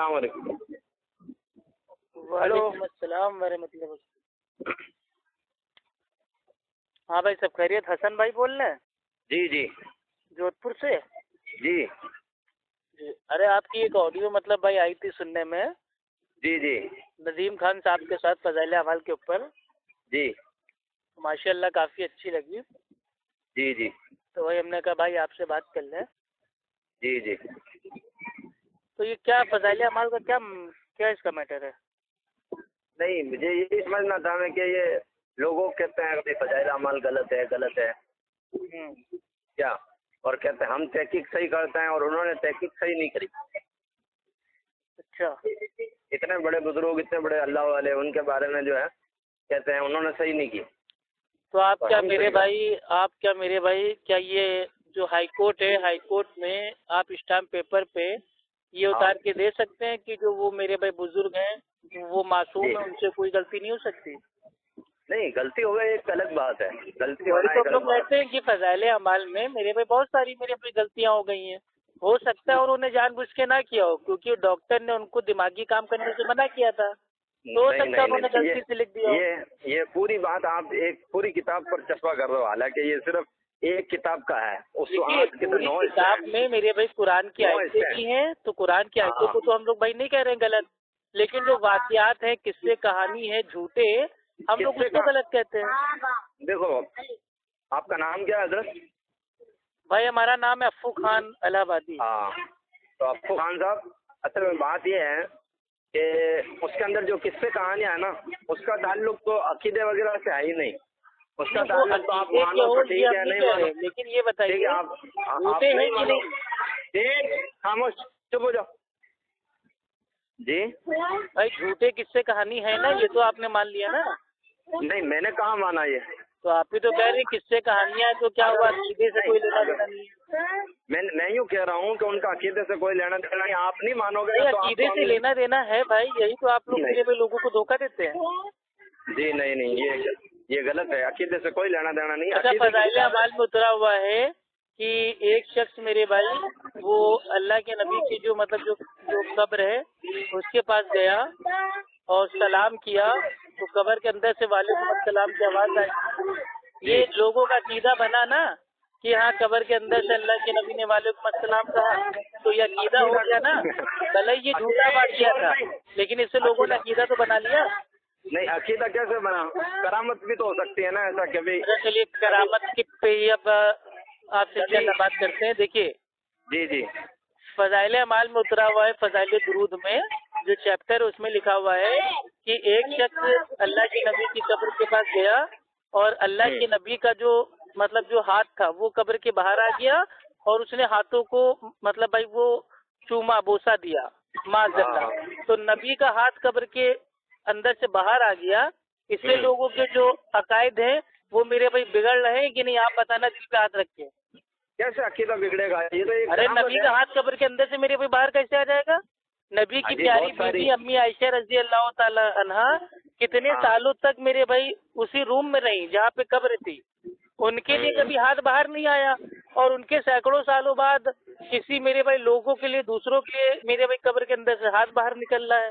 السلام علیکم. وعلیکم السلام ورحمۃ اللہ. ہاں بھائی سب خیریت؟ حسن بھائی بول رہے ہیں؟ جی جی جودھ پور سے. جی جی ارے آپ کی ایک آڈیو مطلب بھائی آئی تھی سننے میں. جی جی نظیم خان صاحب کے ساتھ فضائل اعمال کے اوپر. جی ماشاء اللہ کافی اچھی لگی. جی جی تو وہی ہم نے کہا بھائی آپ سے بات کر لیں. جی جی تو یہ کیا فضائل اعمال کا کیا اس کا میٹر ہے؟ نہیں مجھے یہ سمجھنا تھا میں کہ یہ لوگوں کہتے ہیں کہ فضائل اعمال غلط ہے کیا، اور کہتے ہیں ہم تحقیق صحیح کرتے ہیں اور انہوں نے تحقیق صحیح نہیں کری. اچھا. اتنے بڑے بزرگ اتنے بڑے اللہ والے ان کے بارے میں جو ہے کہتے ہیں انہوں نے صحیح نہیں کی. تو آپ کیا میرے بھائی کیا یہ جو ہائی کورٹ ہے ہائی کورٹ میں آپ اسٹامپ پیپر پہ یہ اتار کے دے سکتے ہیں کہ جو وہ میرے بھائی بزرگ ہیں وہ معصوم ہیں، ان سے کوئی غلطی نہیں ہو سکتی؟ نہیں غلطی ہو گئی ایک الگ بات ہے. غلطی وہی ہونا تو ایک ہم لوگ الگ بات کہتے ہیں کہ فضائل اعمال میں میرے بھائی بہت ساری میرے بھائی غلطیاں ہو گئی ہیں. ہو سکتا ہے اور انہیں جان بوجھ کے نہ کیا ہو کیونکہ ڈاکٹر نے ان کو دماغی کام کرنے سے منع کیا تھا. تو ہو سکتا ہے انہوں نے غلطی سے لکھ دیا ہو. یہ پوری بات آپ ایک پوری کتاب پر چسپا کر رہے ہو، حالانکہ یہ صرف ایک کتاب کا ہے. پوری کتاب میں میرے بھائی قرآن کی آیتیں بھی ہیں، تو قرآن کی آیتوں کو تو ہم لوگ بھائی نہیں کہہ رہے ہیں غلط، لیکن جو واقعات ہیں قصے کہانی ہے جھوٹے ہم لوگ اس کو غلط کہتے ہیں. دیکھو آپ کا نام کیا ہے حضرت؟ بھائی ہمارا نام ہے افو خان الہ آبادی. ہاں تو افو خان صاحب اصل میں بات یہ ہے کہ اس کے اندر جو قصے کہانیاں ہیں نا اس کا تعلق تو عقیدے وغیرہ سے ہے ہی نہیں. اس کا تعلق تو آپ مانو تو ٹھیک ہے نہیں مانو لیکن یہ بتائیے آپ نہیں مانو خاموش چپ ہو جاؤ. جی بھائی جھوٹے قصے کہانی ہے نا یہ تو آپ نے مان لیا نا. نہیں میں نے کہاں مانا یہ. تو آپ ہی تو کہہ رہے ہیں قصے کہانیاں ہیں تو کیا ہوا عقیدے سے کوئی لینا دینا نہیں ہے. میں یوں کہہ رہا ہوں کہ ان کا عقیدے سے کوئی لینا دینا نہیں. آپ نہیں مانو گے تو عقیدے سے لینا دینا ہے بھائی، یہی تو آپ لوگ میرے پہ لوگوں کو دھوکہ دیتے ہیں. جی نہیں یہ غلط ہے. عقیدے سے کوئی لینا دینا نہیں. اچھا فضائل اعمال میں اترا ہوا ہے کہ ایک شخص میرے بھائی وہ اللہ کے نبی کی جو مطلب جو قبر ہے اس کے پاس گیا اور سلام کیا تو قبر کے اندر سے وعلیکم السلام کی آواز آئی. یہ لوگوں کا عقیدہ بنا نا کہ ہاں قبر کے اندر سے اللہ کے نبی نے وعلیکم السلام کہا تو یہ عقیدہ ہو گیا نا. بھلے یہ جھوٹا بات کیا تھا لیکن اس سے لوگوں نے عقیدہ تو بنا لیا. نہیں عقیدہ کیسے بنا؟ کرامت بھی تو ہو سکتی ہے نا ایسا کبھی. چلیے کرامت کی پہ اب آپ سے کیا بات کرتے ہیں. دیکھیے جی جی فضائل اعمال میں اترا ہوا ہے فضائل درود میں جو چیپٹر اس میں لکھا ہوا ہے کہ ایک شخص اللہ کے نبی کی قبر کے پاس گیا اور اللہ کے نبی کا جو مطلب جو ہاتھ تھا وہ قبر کے باہر آ گیا اور اس نے ہاتھوں کو مطلب بھائی وہ چوما بوسا دیا معذاللہ. تو نبی کا ہاتھ قبر کے اندر سے باہر آ گیا. اس سے لوگوں کے جو عقائد ہیں وہ میرے بھائی بگڑ رہے ہیں کہ نہیں آپ بتانا دل پہ ہاتھ رکھ کے. کیسے عقیدہ بگڑے گا؟ یہ تو ارے نبی کا ہاتھ قبر کے اندر سے میرے بھائی باہر کیسے آ جائے گا؟ نبی کی پیاری بیوی امی عائشہ رضی اللہ تعالی عنہا کتنے سالوں تک میرے بھائی اسی روم میں رہی جہاں پہ قبر تھی. ان کے لیے کبھی ہاتھ باہر نہیں آیا اور ان کے سینکڑوں سالوں بعد کسی میرے بھائی لوگوں کے لیے دوسروں کے لیے میرے بھائی قبر کے اندر سے ہاتھ باہر نکل رہا ہے.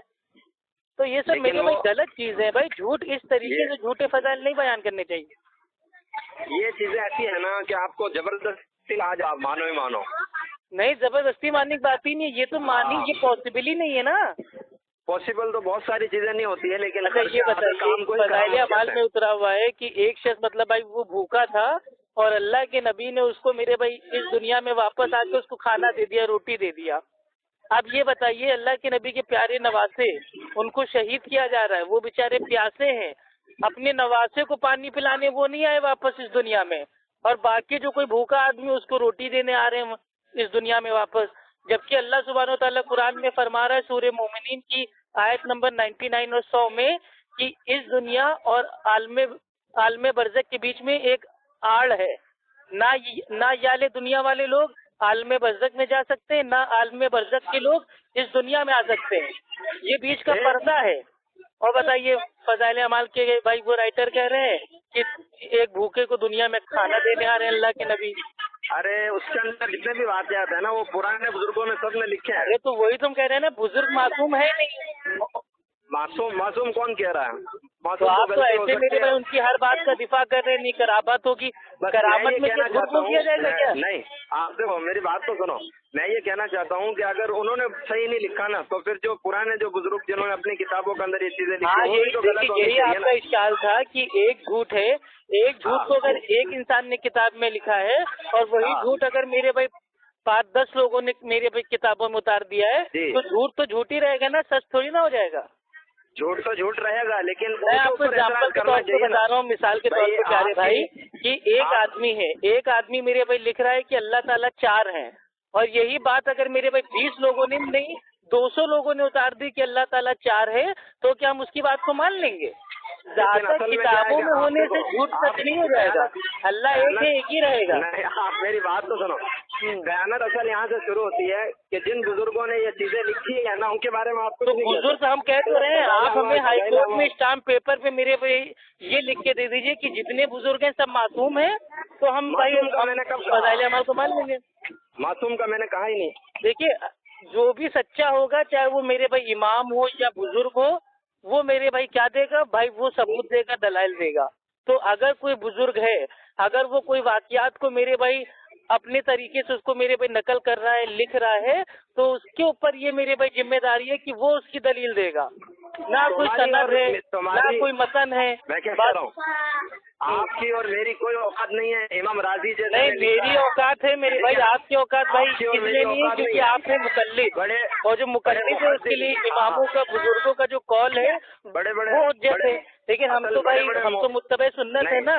تو یہ سب میرے بھائی غلط چیز ہے بھائی. جھوٹ اس طریقے سے جھوٹے فضائل نہیں بیان کرنے چاہیے. یہ چیزیں ایسی ہیں نا کہ آپ کو زبردستی آج آپ مانو ہی مانو. نہیں زبردستی ماننے کی بات ہی نہیں ہے. یہ تو مانی یہ پاسبل ہی نہیں ہے نا. پاسبل تو بہت ساری چیزیں نہیں ہوتی ہے لیکن یہ بتائیے فضائل اعمال میں اترا ہوا ہے کہ ایک شخص مطلب بھائی وہ بھوکا تھا اور اللہ کے نبی نے اس کو میرے بھائی اس دنیا میں واپس آ کے اس کو کھانا دے دیا روٹی دے دیا. اب یہ بتائیے اللہ کے نبی کے پیارے نواسے ان کو شہید کیا جا رہا ہے. وہ بیچارے پیاسے ہیں اپنے نواسے کو پانی پلانے وہ نہیں آئے واپس اس دنیا میں اور باقی جو کوئی بھوکا آدمی اس کو روٹی دینے آ رہے ہیں اس دنیا میں واپس. جبکہ اللہ سبحانہ و تعالیٰ قرآن میں فرما رہا ہے سورہ مومنین کی آیت نمبر 99 اور 100 میں کہ اس دنیا اور عالم برزخ کے بیچ میں ایک آڑ ہے. نہ یالے دنیا والے لوگ عالم برزخ میں جا سکتے ہیں نہ عالم برزخ کے لوگ اس دنیا میں آ سکتے ہیں. یہ بیچ کا پردہ ہے. اور بتائیے فضائل اعمال کے بھائی وہ رائٹر کہہ رہے ہیں کہ ایک بھوکے کو دنیا میں کھانا دینے آ رہے ہیں اللہ کے نبی. अरे उसके अंदर जितने भी वाक़यात है ना वो पुराने बुजुर्गों ने सब ने लिखे हैं। अरे तो वही तुम कह रहे हैं ना, बुजुर्ग मासूम है नहीं। मासूम कौन कह रहा है? तो मासूम आप तो गलती हो ऐसे सकती मेरे है। भाई उनकी हर बात का दिफा कर रहे हैं, नहीं करामत होगी, बस करामत मैं ये में कहना क्या झूठ चाहता बोल दिया जाएगा हूँ, क्या? नहीं आप देखो मेरी बात तो सुनो, मैं ये कहना चाहता हूँ कि अगर उन्होंने सही नहीं लिखा ना तो फिर जो पुराने जो बुजुर्ग जिन्होंने अपनी किताबों के अंदर ये चीजें लिखी हाँ, वो भी तो गलत होनी यही चाहिए आपका ना। इश्काल था कि एक झूठ है, एक झूठ को अगर एक इंसान ने किताब में लिखा है और वही हाँ। झूठ अगर मेरे भाई 5-10 लोगों ने मेरे भाई किताबों में उतार दिया है जी। तो झूठ तो झूठ ही रहेगा ना, सच थोड़ी ना हो जाएगा। झूठ तो झूठ रहेगा लेकिन मैं आपको एग्जाम्पल के तौर पे बता रहा हूँ, मिसाल के तौर पे प्यारे भाई, कि एक आदमी है, एक आदमी मेरे भाई लिख रहा है कि अल्लाह ताला 4 हैं, और यही बात अगर मेरे भाई 20 लोगों ने नहीं 200 लोगों ने उतार दी कि अल्लाह ताला 4 है, तो क्या हम उसकी बात को मान लेंगे? ज्यादा किताबों में होने से झूठ सच नहीं हो जाएगा, अल्लाह एक ही रहेगा। नहीं, आप मेरी बात तो सुनो, बयानत असल यहाँ से शुरू होती है कि जिन बुजुर्गों ने ये चीजें लिखी है ना उनके बारे में आपको तो बुजुर्ग हम कह तो रहे हैं, आप हमें हाईकोर्ट में स्टाम्प पेपर पे मेरे भाई ये लिख के दे दीजिए कि जितने बुजुर्ग हैं सब मासूम हैं, तो हम भाई फज़ाइल अमाल को मान लेंगे। मासूम का मैंने कहा ही नहीं। देखिए, जो भी सच्चा होगा, चाहे वो मेरे भाई इमाम हो या बुजुर्ग हो, वो मेरे भाई क्या देगा भाई, वो सबूत देगा, दलाइल देगा। तो अगर कोई बुजुर्ग है, अगर वो कोई वाकयात को मेरे भाई अपने तरीके से उसको मेरे भाई नकल कर रहा है, लिख रहा है, तो उसके ऊपर ये मेरे भाई जिम्मेदारी है कि वो उसकी दलील देगा। ना कोई सनद है, ना कोई मतन है। मैं क्या कह रहा हूँ, आपकी और मेरी कोई औकात नहीं है। इमाम राजी जैसे नहीं, मेरी औकात है मेरे भाई, आपकी औकात भाई इसलिए नहीं है क्योंकि आप हैं मुकल्लिद, और जो मुकल्लिद है उसके लिए इमामों का, बुजुर्गों का जो कॉल है बड़े बड़े वो हज्जत है। लेकिन हम तो भाई हम तो मुत्तबे सुन्नत है ना,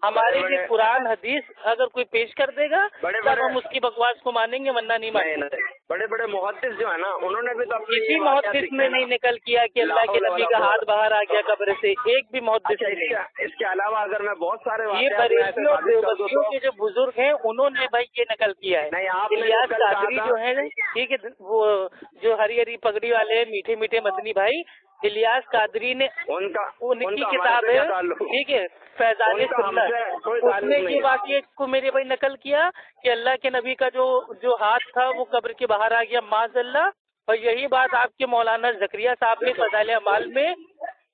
हमारे लिए कुरान हदीस अगर कोई पेश कर देगा तब हम उसकी बकवास को मानेंगे, वरना नहीं मानेंगे। बड़े बड़े मुहद्दिस जो है ना उन्होंने भी तो किसी मुहद्दिस ने नहीं निकल किया कि अल्लाह के नबी का हाथ बाहर आ गया कब्र से, एक भी मुहद्दिस नहीं। इसके अलावा अगर मैं बहुत सारे ये बरेलवी और देवबंदियों के जो बुजुर्ग हैं उन्होंने भाई ये नकल किया है। इलियास कादरी जो है, ठीक है, वो जो हरी हरी पगड़ी वाले हैं, मीठे मीठे मदनी भाई, इलियास कादरी ने उनकी किताब है, ठीक है, फैजान सुन्नत, उसने ये वाक़ये को मेरे भाई नकल किया कि अल्लाह के नबी का जो हाथ था वो कब्र के बाहर आ गया माज़अल्लाह, और यही बात आपके मौलाना ज़करिया साहब ने फ़ज़ाइल अमाल में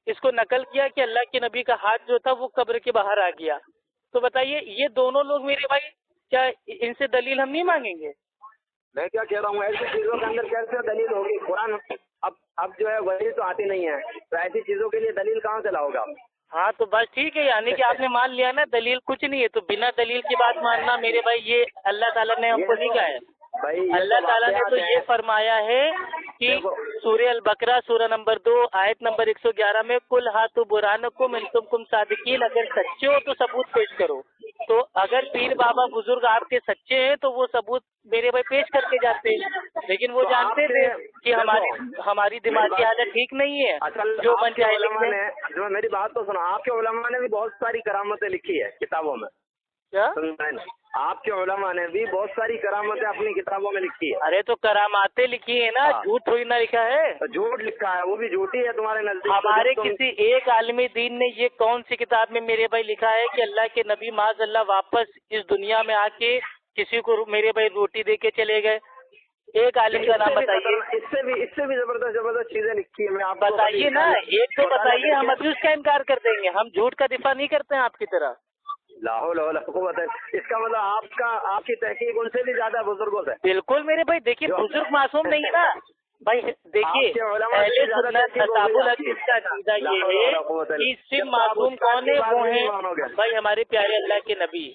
इसको नकल किया कि अल्लाह के नबी का हाथ जो था वो कब्र के बाहर आ गया। तो बताइए, ये दोनों लोग मेरे भाई, क्या इनसे दलील हम नहीं मांगेंगे? मैं क्या कह रहा हूँ, ऐसी चीजों के अंदर कैसे दलील होगी? कुरान अब जो है वही तो आती नहीं है, तो ऐसी चीजों के लिए दलील कहाँ से लाओगे आप? हाँ, तो बस ठीक है, यानी कि आपने मान लिया ना दलील कुछ नहीं है, तो बिना दलील की बात मानना मेरे भाई ये अल्लाह ताला ने हमको नहीं कहा है। अल्लाह ताला ने तो ये फरमाया है कि सूरह अल-बकरा सूरह नंबर 2 आयत नंबर 111 में कुल हाथु बुरानकुम इन तुम सादिकीन, अगर सच्चे हो तो सबूत पेश करो। तो अगर पीर बाबा बुजुर्ग आपके सच्चे हैं तो वो सबूत मेरे भाई पेश करके जाते हैं, लेकिन वो जानते थे कि हमारी दिमागी हालत ठीक नहीं है, जो मन चाहे लिख दें। जो मेरी बात तो सुनो, आपके उलमा ने भी बहुत सारी करामतें लिखी है किताबों में। क्या आपके उलमा ने भी बहुत सारी करामतें अपनी किताबों में लिखी है? अरे तो करामातें लिखी है ना, झूठ थोड़ी ना लिखा है। तो झूठ लिखा है, वो भी झूठी है तुम्हारे नजदीक। हमारे किसी एक आलिमी दीन ने ये कौन सी किताब में मेरे भाई लिखा है कि अल्लाह के नबी माज़अल्लाह वापस इस दुनिया में आके किसी को मेरे भाई रोटी दे के चले गए? एक आलिम का नाम बताइए। इससे भी जबरदस्त चीजें लिखी है। मैं आपको बताइए ना, एक तो बताइए, हम अभी उसका इनकार कर देंगे, हम झूठ का दिफा नहीं करते हैं आपकी तरह। लाहौल इसका मतलब आपकी तहकीक उनसे भी ज्यादा बुजुर्गों से। बिल्कुल मेरे भाई, देखिए बुजुर्ग मासूम नहीं है ना भाई। देखिए, अहले सुन्नत असाबुल हदीस का अकीदा ये है कि सिर्फ मासूम कौन है, वो है भाई हमारे प्यारे अल्लाह के नबी,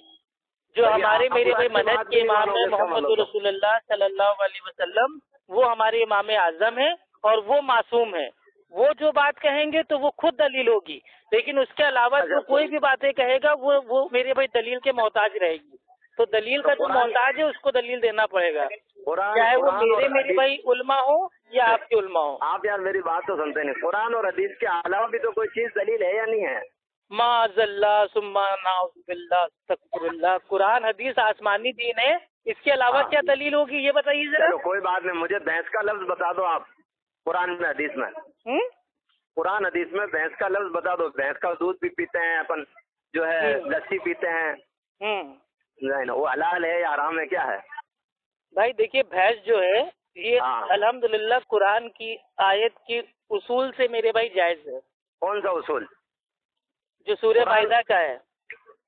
जो हमारे मेरे भाई मनहज के इमाम है मोहम्मद रसूलुल्लाह सल्लल्लाहु अलैहि वसल्लम, वो हमारे इमाम आजम है और वो मासूम है। वो जो बात कहेंगे तो वो खुद दलील होगी, लेकिन उसके अलावा जो कोई भी बातें कहेगा वो मेरे भाई दलील के मोहताज रहेगी। तो दलील का जो मोहताज है उसको दलील देना पड़ेगा, चाहे वो मेरे भाई उल्मा हो या आपके उल्मा हो। आप यार मेरी बात तो सुनते नहीं। कुरान और हदीस के अलावा भी तो कोई चीज दलील है या नहीं है? माज़अल्लाह सुम्मा नाउज़ुबिल्लाह अस्तगफिरुल्लाह, कुरान हदीस आसमानी दीन है, इसके अलावा क्या दलील होगी ये बताइए जरा। कोई बात नहीं, मुझे भैंस का लफ्ज बता दो आप कुरान में हदीस में। कुरान हदीस में भैंस का लफ्ज बता दो। भैंस का दूध भी पीते हैं अपन, जो है लस्सी पीते हैं, نہیں وہ حلال ہے یا حرام ہے کیا ہے؟ بھائی دیکھیے بھینس جو ہے یہ ہاں۔ الحمدللہ قرآن کی آیت کی اصول سے میرے بھائی جائز ہے۔ کون سا اصول؟ جو سورہ مائدہ کا ہے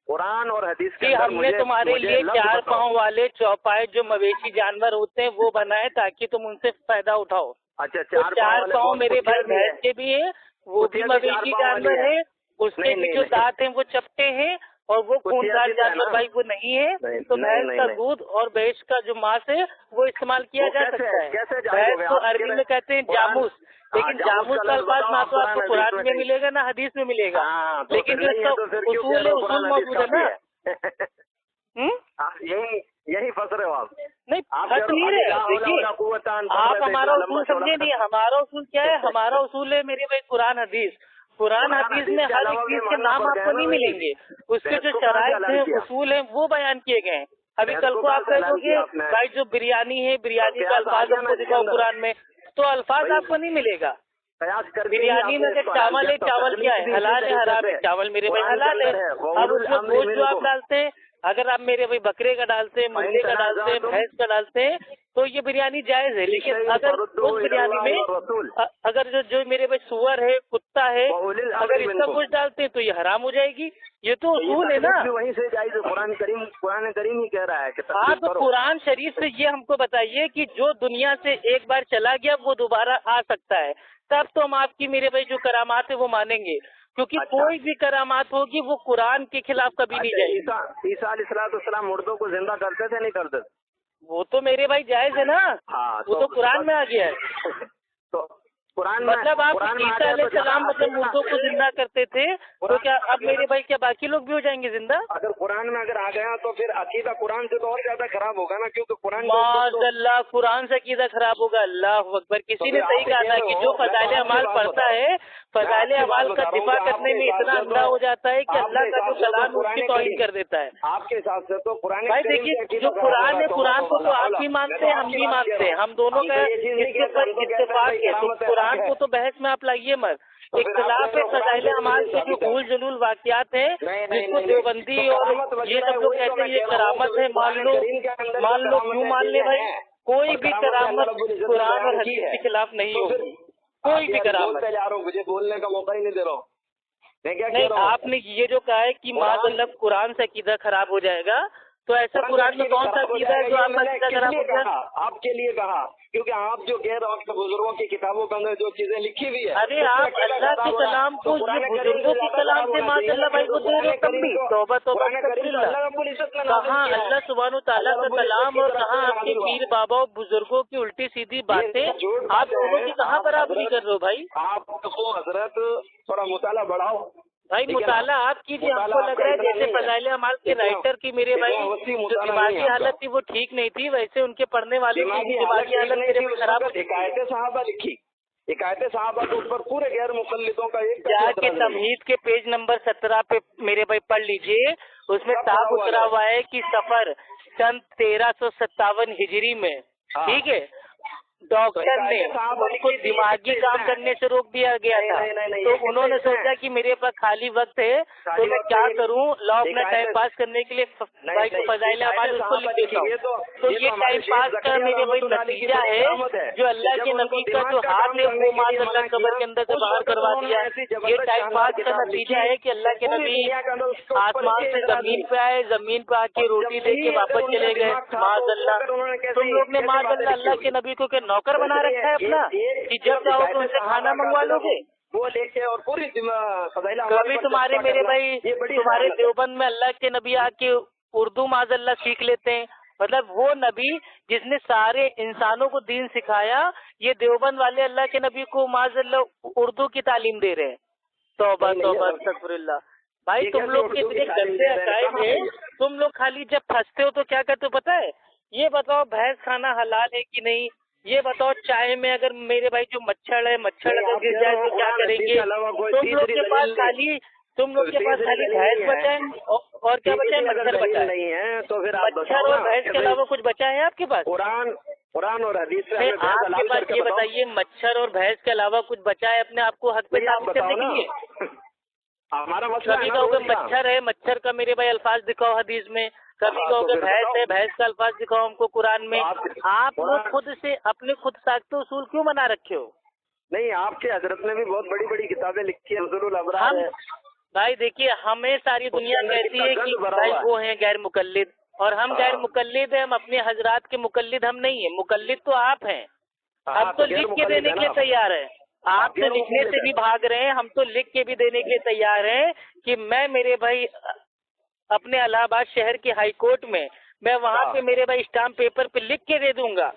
قرآن اور حدیث کے کہ اندر ہم نے تمہارے لیے 4 پاؤں والے چوپائے جو مویشی جانور ہوتے ہیں وہ بنائے تاکہ تم ان سے فائدہ اٹھاؤ۔ اچھا، تو 4 پاؤں میرے بھائی بھینس کے بھی ہیں، وہ بھی مویشی جانور ہے، اس کے بھی جو دانت ہیں وہ چپٹے ہیں اور وہ خوندار جانور بھائی وہ نہیں ہے۔ تو بھینس کا دودھ اور بھینس کا جو ماس ہے وہ استعمال کیا جا سکتا ہے۔ بھینس کو عربی میں کہتے ہیں جاموس، لیکن جاموس کا الفاظ نہ تو آپ کو قرآن میں ملے گا نہ حدیث میں ملے گا، لیکن جو اس کا اصول ہے اصول موجود ہے نا۔ یہی پھنس رہے ہو آپ؟ نہیں پھنس نہیں رہے، دیکھیے آپ ہمارا اصول سمجھے نہیں، ہمارا اصول کیا ہے؟ ہمارا اصول ہے میرے بھائی قرآن حدیث۔ قرآن حدیث میں ہر ایک چیز کے نام آپ کو نہیں ملیں گے، اس کے جو شرائط ہیں اصول ہیں وہ بیان کیے گئے ہیں۔ ابھی کل کو آپ کہو گے بھائی جو بریانی ہے بریانی کا الفاظ ہم کو دکھاؤ قرآن میں، تو الفاظ آپ کو نہیں ملے گا۔ بریانی میں اگر چاول ہے، چاول کیا ہے؟ حلال ہے حرام ہے؟ چاول میرے بھائی حلال ہے۔ اب اس میں گوشت جو آپ ڈالتے ہیں، اگر آپ میرے بھائی بکرے کا ڈالتے ہیں، مرغے کا ڈالتے ہیں، بھینس کا ڈالتے ہیں تو یہ بریانی جائز ہے، لیکن اگر اس بریانی میں اگر جو میرے بھائی سور ہے، کتا ہے، اگر اس کا گوشت ڈالتے ہیں تو یہ حرام ہو جائے گی۔ یہ تو اصول ہے نا، وہیں سے جائز ہے، قرآن کریم ہی کہہ رہا ہے کہ ہاں تو قرآن شریف سے یہ ہم کو بتائیے کہ جو دنیا سے ایک بار چلا گیا وہ دوبارہ آ سکتا ہے، تب تو ہم آپ کی میرے بھائی جو کرامات ہے وہ مانیں گے، کیونکہ کوئی بھی کرامات ہوگی وہ قرآن کے خلاف کبھی نہیں جائے گی۔ عیسیٰ علیہ السلام مردوں کو زندہ کرتے تھے نہیں کرتے؟ وہ تو میرے بھائی جائز ہے نا، وہ تو قرآن میں آ گیا ہے۔ تو قرآن مطلب آپ عیسیٰ علیہ السلام مطلب مردوں کو زندہ کرتے تھے تو کیا اب میرے بھائی کیا باقی لوگ بھی ہو جائیں گے زندہ؟ اگر قرآن میں اگر آ گیا تو پھر عقیدہ قرآن سے تو اور زیادہ خراب ہوگا نا، کیونکہ قرآن معاذ اللہ قرآن سے عقیدہ خراب ہوگا۔ اللہ اکبر، کسی نے صحیح کہا تھا کہ جو فضائل اعمال پڑھتا ہے فضائل اعمال کا دفاع کرنے میں اتنا اندھا ہو جاتا ہے کہ اللہ کا جو کلام اس کی توہین کر دیتا ہے۔ آپ کے حساب سے تو قرآن بھائی دیکھیے جو قرآن ہے قرآن کو تو آپ بھی مانتے ہیں ہم بھی مانتے ہیں، ہم دونوں کا اس کے اوپر اتفاق ہے، تو قرآن کو تو بحث میں آپ لائیے مت۔ اختلاف ہے فضائل اعمال کے جو حول جلول واقعات ہیں جس کو دیوبندی اور یہ سب لوگ کہتے ہیں یہ کرامت ہے، مان لو کیوں مان لے بھائی؟ کوئی بھی کرامت قرآن اور حدیث کے خلاف نہیں ہوگی، کوئی بھی کرامت۔ مجھے بولنے کا موقع ہی نہیں دے رہا ہوں۔ نہیں آپ نے یہ جو کہا ہے کہ معاذ اللہ قرآن سے عقیدہ خراب ہو جائے گا، تو ایسا قرآن میں کون سا عقیدہ ہے جو آپ کا عقیدہ خراب ہو جائے گا؟ آپ کے لیے کہا کیونکہ آپ جو کہہ رہے ہو بزرگوں کی کتابوں کے اندر جو چیزیں لکھی ہوئی ہے، ارے آپ اللہ کے کلام کو یہ بزرگوں کے کلام سے ماشاء اللہ بھائی کو دے رہے تب بھی توبہ توبہ کہاں اللہ سبحانہ تعالیٰ کا کلام اور کہاں آپ کے پیر بابا اور بزرگوں کی الٹی سیدھی باتیں، آپ دونوں کی کہاں برابری کر رہے ہو بھائی؟ آپ کو حضرت تھوڑا مطالعہ بڑھاؤ بھائی، مطالعہ آپ کیجیے، ہم کو لگ رہا ہے جیسے فضائل اعمال کے رائٹر کی میرے بھائی جو دماغی حالت تھی وہ ٹھیک نہیں تھی، ویسے ان کے پڑھنے والوں کی دماغی حالت میرے بھائی خراب ہوتی ہے۔ حکایت صحابہ لکھی، حکایت صحابہ کے اوپر پورے غیر مقلدوں کا ایک جا کے تمہید کے پیج نمبر 17 پہ میرے بھائی پڑھ لیجئے، اس میں صاف اترا ہوا ہے کہ سفر سن 1357 ہجری میں، ٹھیک ہے، ڈاکٹر نے ان کو دماغی کام کرنے سے روک دیا گیا تھا، تو انہوں نے سوچا کہ میرے پاس خالی وقت ہے تو میں کیا کروں، لاؤ اپنا ٹائم پاس کرنے کے لیے بھائی کو فضائل اعمال اس کو لکھ دیتا ہوں۔ تو یہ ٹائم پاس کا میرے بھائی نتیجہ ہے جو اللہ کے نبی کا جو ہاتھ ہے وہ معاذ اللہ قبر کے اندر سے باہر کروا دیا ہے۔ یہ ٹائم پاس کا نتیجہ ہے کہ اللہ کے نبی آسمان سے زمین پہ آئے، زمین پہ آ کے روٹی دے کے واپس چلے گئے، معاذ اللہ۔ تم لوگ نے معاذ اللہ کے نبی کو نوکر بنا رکھا ہے اپنا کہ جب چاہو تو ان سے کھانا منگوا لو گے؟ وہ لے کے اور پوری کبھی تمہارے میرے بھائی تمہارے دیوبند میں اللہ کے نبی آ کے اردو معاذ اللہ سیکھ لیتے ہیں، مطلب وہ نبی جس نے سارے انسانوں کو دین سکھایا، یہ دیوبند والے اللہ کے نبی کو معاذ اللہ اردو کی تعلیم دے رہے ہیں۔ توبہ توبہ استغفر اللہ۔ بھائی تم لوگ کے اتنے گندے عقائد ہیں، تم لوگ خالی جب پھنستے ہو تو کیا کرتے ہو پتہ ہے؟ یہ بتاؤ بھینس کھانا حلال ہے کہ نہیں، یہ بتاؤ چائے میں اگر میرے بھائی جو مچھر ہے مچھر اگر گر جائے تو کیا کریں گے؟ تم لوگ کے پاس خالی بھینس بچا ہے اور کیا بچا ہے؟ مچھر بچا ہے، تو پھر مچھر اور بھینس کے علاوہ کچھ بچا ہے آپ کے پاس؟ قرآن اور حدیث سے آپ کے پاس یہ بتائیے مچھر اور بھینس کے علاوہ کچھ بچا ہے اپنے آپ کو حق پہ ثابت کرنے کے لیے؟ ہمارا مسئلہ کبھی کہو کہ مچھر ہے، مچھر کا میرے بھائی الفاظ دکھاؤ حدیث میں، कभी कहोगे भैंस है, भैंस का अल्फाज दिखाओ हमको कुरान में। आप लोग खुद से अपने खुद साख्त उसूल क्यों बना रखे हो? नहीं, आपके हजरत ने भी बहुत बड़ी बड़ी किताबें लिखी है, नुज़ुलुल अबरार है। भाई देखिए, हमें सारी दुनिया कहती है कि भाई वो हैं गैर मुकल्लिद, और हम गैर मुकल्लिद हैं। हम अपने हजरात के मुकल्लिद हम नहीं है, मुकल्लिद तो आप हैं। हम तो लिख के देने के लिए तैयार हैं। आप तो लिखने से भी भाग रहे हैं, हम तो लिख के भी देने के लिए तैयार हैं कि मैं मेरे भाई अपने इलाहाबाद शहर के हाई कोर्ट में मैं वहाँ पे मेरे भाई स्टाम्प पेपर पे लिख के दे दूंगा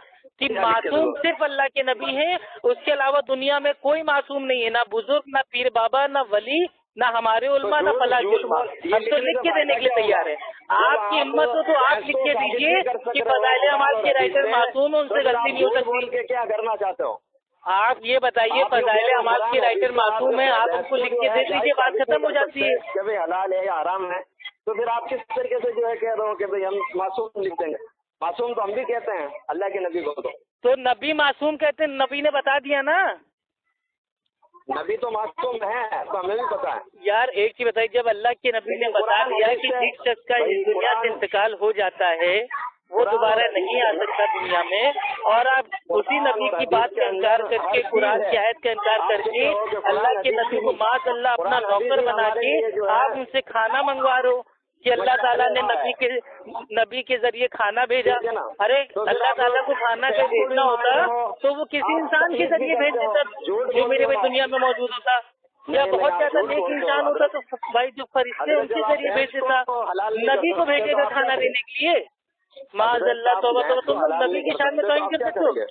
कि मासूम सिर्फ अल्लाह के नबी हैं, उसके अलावा दुनिया में कोई मासूम नहीं है, ना बुजुर्ग, ना पीर बाबा, ना वली, ना हमारे उलमा, ना फला उलमा। हम तो लिख के देने के लिए तैयार है। आपकी हिम्मत हो तो आप लिख के दीजिए कि फज़ाइल अमाल के राइटर मासूम, उनसे गलती नहीं हो सकती। क्या करना चाहते हो आप ये बताइए, फज़ाइल अमाल के राइटर मासूम है, आप उनको लिख के दे दीजिए, बात खत्म हो जाती है। कि भाई हलाल है या हराम है, तो फिर आप किस तरीके से जो है कह रहे हो कि भाई हम मासूम लिख देंगे? मासूम तो हम भी कहते हैं अल्लाह के नबी को। तो नबी मासूम कहते हैं, नबी ने बता दिया ना। नबी तो मासूम है, तो हमें भी पता है यार। एक चीज बताइए, जब अल्लाह के नबी ने बता दिया कि जिस शख्स का इस दुनिया से इंतकाल हो जाता है वो दोबारा नहीं आ सकता दुनिया में, और आप उसी नबी की बात का इनकार करके, कुरान की आयत का इनकार करके अल्लाह के नबी को माशाअल्लाह अपना नौकर बना के आप उनसे खाना मंगवा रहे हो कि अल्लाह ताला ने नबी के जरिए खाना भेजा। अरे अल्लाह ताला को खाना का भेजना होता तो वो किसी इंसान के जरिए भेज देता जो मेरे भाई दुनिया में मौजूद होता, या बहुत ज्यादा नेक इंसान होता तो भाई जो फरिश्ते उनके जरिए भेज देता। नबी को भेजेगा खाना देने के लिए? माज़अल्लाह, तौबा तौबा। तुम लोग नबी की शान में तौहीन कर सकते हो?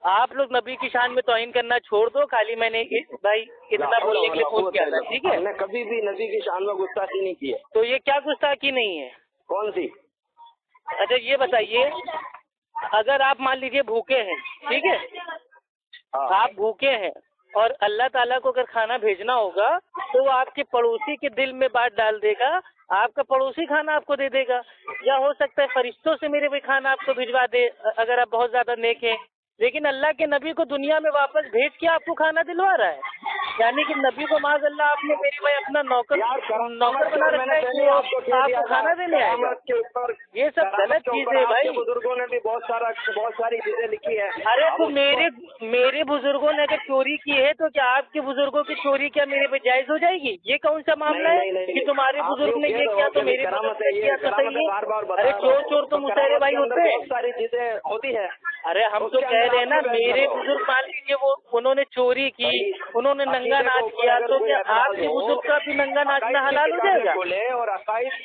आप लोग नबी की शान में तौहीन करना छोड़ दो। खाली मैंने भाई इतना बोलने के लिए फोन किया था, ठीक है? मैंने कभी भी नबी की शान में गुस्ताखी नहीं की है। तो ये क्या गुस्ताखी नहीं है? कौन सी? अच्छा ये बताइए, अगर आप मान लीजिए भूखे हैं, ठीक है, आप भूखे हैं और अल्लाह ताला को अगर खाना भेजना होगा तो वो आपके पड़ोसी के दिल में बात डाल देगा, आपका पड़ोसी खाना आपको दे देगा, या हो सकता है फरिश्तों से मेरे भाई खाना आपको भिजवा दे अगर आप बहुत ज्यादा नेक हैं। लेकिन अल्लाह के नबी को दुनिया में वापस भेज के आपको खाना दिलवा रहा है, यानी कि नबी को माज़अल्लाह आपने मेरे भाई अपना नौकर बना रखा है कि आपको खाना देने आएगा। ये सब गलत चीज है भाई। बुजुर्गों ने भी बहुत सारी चीजें लिखी है। अरे तो मेरे बुजुर्गों ने अगर चोरी की है तो क्या आपके बुजुर्गों की चोरी क्या मेरे पे जायज हो जाएगी? ये कौन सा मामला है कि तुम्हारे बुजुर्ग ने ये किया तो मेरे बुजुर्ग ने किया तो सही है? अरे चोर तो मुसहरे भाई होते हैं, बहुत सारी चीजें होती है। अरे हम तो कह रहे हैं ना, मेरे बुजुर्ग मान लीजिए उन्होंने चोरी की, उन्होंने नंगा नाच किया, तो क्या आपके बुजुर्ग का भी नंगा नाचना हलाल हो जाएगा?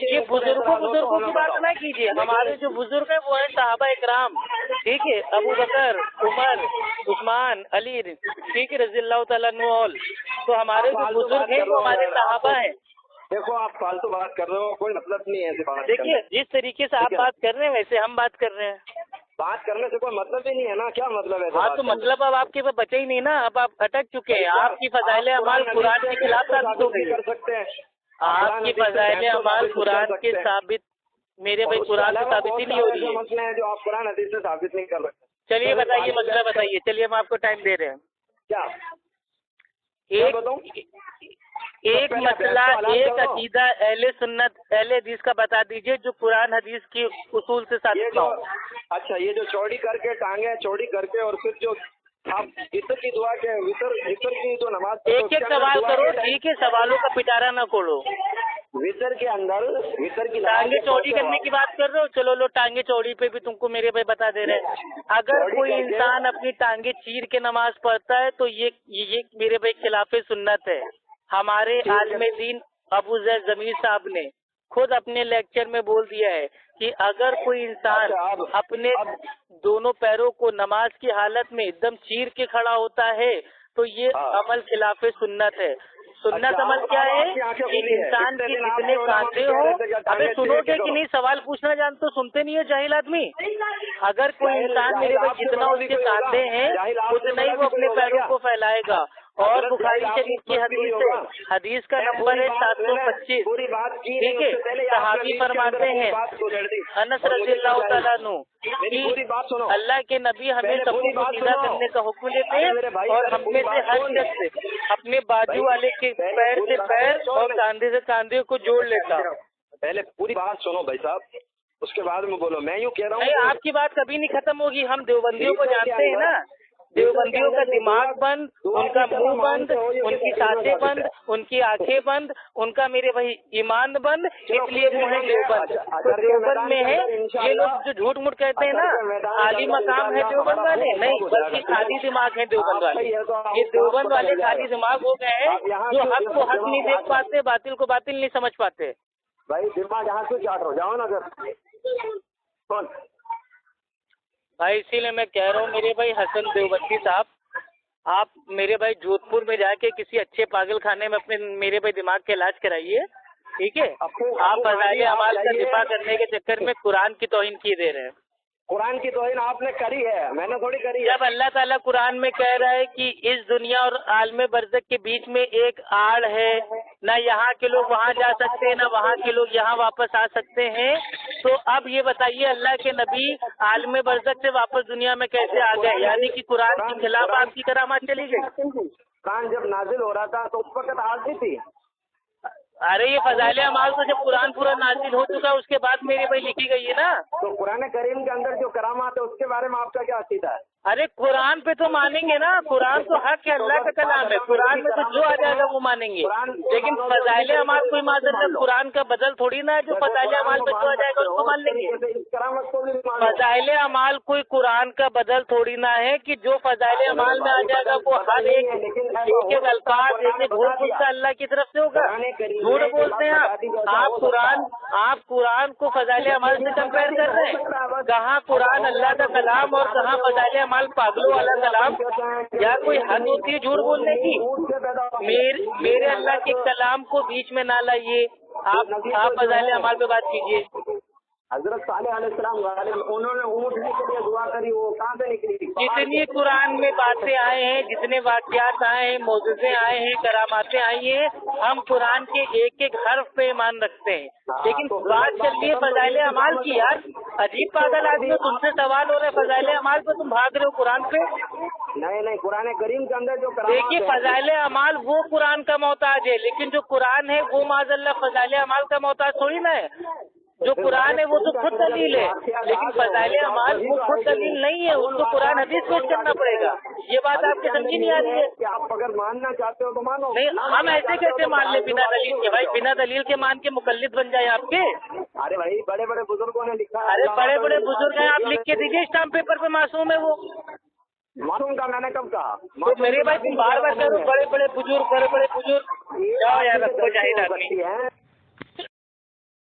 ये बुजुर्गों की बात ना कीजिए। हमारे जो बुजुर्ग है वो है साहबा इकराम, ठीक है, अबू बकर, उमर, उस्मान, अली, ठीक है, रज़ियल्लाहु तआला अन्हुम। तो हमारे जो बुजुर्ग हैं वो हमारे साहबा हैं। देखो आप फालतू बात कर रहे हो, कोई मतलब नहीं है ऐसी बात। देखिए जिस तरीके से आप बात कर रहे हैं वैसे हम बात कर रहे हैं। बात करने से कोई मतलब ही नहीं है ना, क्या मतलब है? हाँ तो मतलब अब आपके पास बचे ही नहीं ना, अब आप अटक चुके हैं। आपकी फज़ाइल अमाल कुरान के खिलाफ साबित हो गई। कर सकते हैं आपकी फज़ाइल अमाल कुरान के साबित, मेरे भाई कुरान से साबित ही नहीं हो रही है। मसले हैं जो आप कुरान हदीस से साबित नहीं कर सकते। चलिए बताइए, मसला बताइए। चलिए हम आपको टाइम दे रहे हैं। क्या एक मसला, एक अकीदा अहले सुन्नत अहले हदीस का बता दीजिए जो कुरान हदीस के उसूल से साबित हो। अच्छा, ये जो चौड़ी करके टांगे चौड़ी करके और फिर जो आप वितर की दुआ के वितर की जो नमाज, एक एक सवाल करो, ठीक है, सवालों का पिटारा ना खोलो। वितर के अंदर वितर की टांगे चौड़ी करने की बात कर रहे हो? चलो लो, टांगे चौड़ी पे भी तुमको मेरे भाई बता दे रहे हैं। अगर कोई इंसान अपनी टांगे चीर के नमाज पढ़ता है तो ये मेरे भाई खिलाफे सुन्नत है। हमारे आलिम दीन अबू ज़ैद ज़मीर साहब ने खुद अपने लेक्चर में बोल दिया है कि अगर कोई इंसान अपने दोनों पैरों को नमाज की हालत में एकदम चीर के खड़ा होता है तो ये अमल खिलाफे सुन्नत है। सुन्नत अमल क्या है कि इंसान के जितने कांधे हो, अबे सुनोगे कि नहीं? सवाल पूछना जानते हो, सुनते नहीं है जाहिल आदमी। अगर कोई इंसान मेरे भाई जितना उसके कांधे हैं उतना ही वो अपने पैरों को फैलाएगा। और बुखारी शरीफ की हदीस है, हदीस का नंबर है 725, ठीक है। सहाबी फरमाते हैं अनस रज़ियल्लाहु तआला अन्हु कि अल्लाह के नबी हमें सबको को सीधा करने का हुक्म देते हैं और हम में से हर शख्स अपने बाजू वाले के पैर से पैर और कंधे से कंधे को जोड़ लेता। पहले पूरी बात सुनो भाई साहब, उसके बाद में बोलो। मैं यूँ कह रहा नहीं, हूँ आपकी बात कभी नहीं खत्म होगी। हम देवबंदियों को जानते हैं ना, देवबंदियों का दिमाग बंद, उनका मुंह बंद, उनकी सांसें बंद, उनकी आंखें बंद, उनका मेरे भाई ईमान बंद, इसलिए वो है देवबंद। तो देवबंद में है ये लोग जो झूठ मूठ कहते हैं ना, आली मकाम है देवबंद वाले, नहीं बल्कि खाली दिमाग है देवबंद वाले। ये देवबंद वाले खाली दिमाग हो गए हैं जो हक को हक नहीं देख पाते, बातिल को बातिल नहीं समझ पाते। भाई दिमाग यहाँ से चाट हो जाओ ना कौन भाई, इसीलिए मैं कह रहा हूँ मेरे भाई हसन देवबंदी साहब, आप मेरे भाई जोधपुर में जाके किसी अच्छे पागल खाने में अपने मेरे भाई दिमाग का इलाज कराइए, ठीक है। आप फज़ाइल अमाल का दिफा करने के चक्कर में कुरान की तौहीन किए दे रहे हैं। कुरान की तौहीन आपने करी है, मैंने थोड़ी करी है। जब अल्लाह ताला कुरान में कह रहा है कि इस दुनिया और आलम बरज़ख के बीच में एक आड़ है, ना यहाँ के लोग वहाँ जा सकते हैं, ना वहाँ के लोग यहाँ वापस आ सकते हैं, तो अब ये बताइए अल्लाह के नबी आलम बरज़ख से वापस दुनिया में कैसे आ गए? यानी कि कुरान के खिलाफ आपकी करामात चली गई। कुरान जब नाजिल हो रहा था तो उस वक्त हाजिर थी। अरे ये फज़ाइल अमाल तो जब कुरान पूरा नाजिल हो चुका उसके बाद मेरे भाई लिखी गई है ना। तो कुरान करीम के अंदर जो करामात है उसके बारे में आपका क्या अकीदा है? अरे कुरान पे तो मानेंगे ना, कुरान तो हक है, अल्लाह का कलाम है, कुरान में तो जो आ जाएगा वो मानेंगे। लेकिन फज़ाइल अमाल कोई माज़ल्लत कुरान का बदल थोड़ी ना है, जो फज़ाइल अमाल पे जो आ जाएगा उसको मान लेंगे। फज़ाइल अमाल कोई कुरान का बदल थोड़ी ना है कि जो फज़ाइल अमाल में आ जाएगा वो हर एक अल्फाज एक झूठ गुस्सा अल्लाह की तरफ से होगा। झूठ बोलते हैं आप कुरान को फज़ाइल अमाल से कंपेयर कर रहे हैं। कहाँ कुरान अल्लाह का कलाम और कहाँ फज़ाइल अमाल पागलों वाला कलाम? या कोई हद होती है झूठ बोलने की? मेरे अल्लाह के कलाम को बीच में ना लाइए, आप फज़ाइल अमाल पे बात कीजिए। हजरत सालेह अलैहिस्सलाम उन्होंने ऊँटने के लिए दुआ करी, वो कहाँ से निकली? जितनी कुरान में बातें आए हैं, जितने वाक़यात आए हैं, मौजूज़े आए हैं, करामातें आई हैं, हम कुरान के एक एक हर्फ पे ईमान रखते हैं। लेकिन बात चल रही है फज़ाइल अमाल की। यार अजीब पागल आदमी हो, तुमसे सवाल हो रहा है फज़ाइल अमाल पे, तुम भाग रहे हो कुरान पे। नहीं, कुरान करीम के अंदर जो देखिए फज़ाइल अमाल वो कुरान का मोहताज है, लेकिन जो कुरान है वो माज़अल्लाह फज़ाइल अमाल का मोहताज थोड़ी ना है। जो कुरान है वो तो खुद दलील है, लेकिन फज़ाइल अमाल वो खुद दलील नहीं है, उसको कुरान हदीस पेश करना पड़ेगा। ये बात आपकी समझी नहीं आ रही है कि आप अगर मानना चाहते हो तो मानो। नहीं, हम ऐसे कैसे मान ले बिना दलील के? भाई बिना दलील के मान के मुकल्लिद बन जाए आपके? अरे भाई बड़े बड़े बुजुर्गों ने लिखा। अरे बड़े बड़े बुजुर्ग हैं, आप लिख के दीजिए स्टाम्प पेपर पे मासूम है वो। मासूम का मैंने कब कहा? तो मेरे भाई तुम बार बार करो बड़े बड़े बुजुर्ग, जाओ यार, आपको जाहिर आदमी।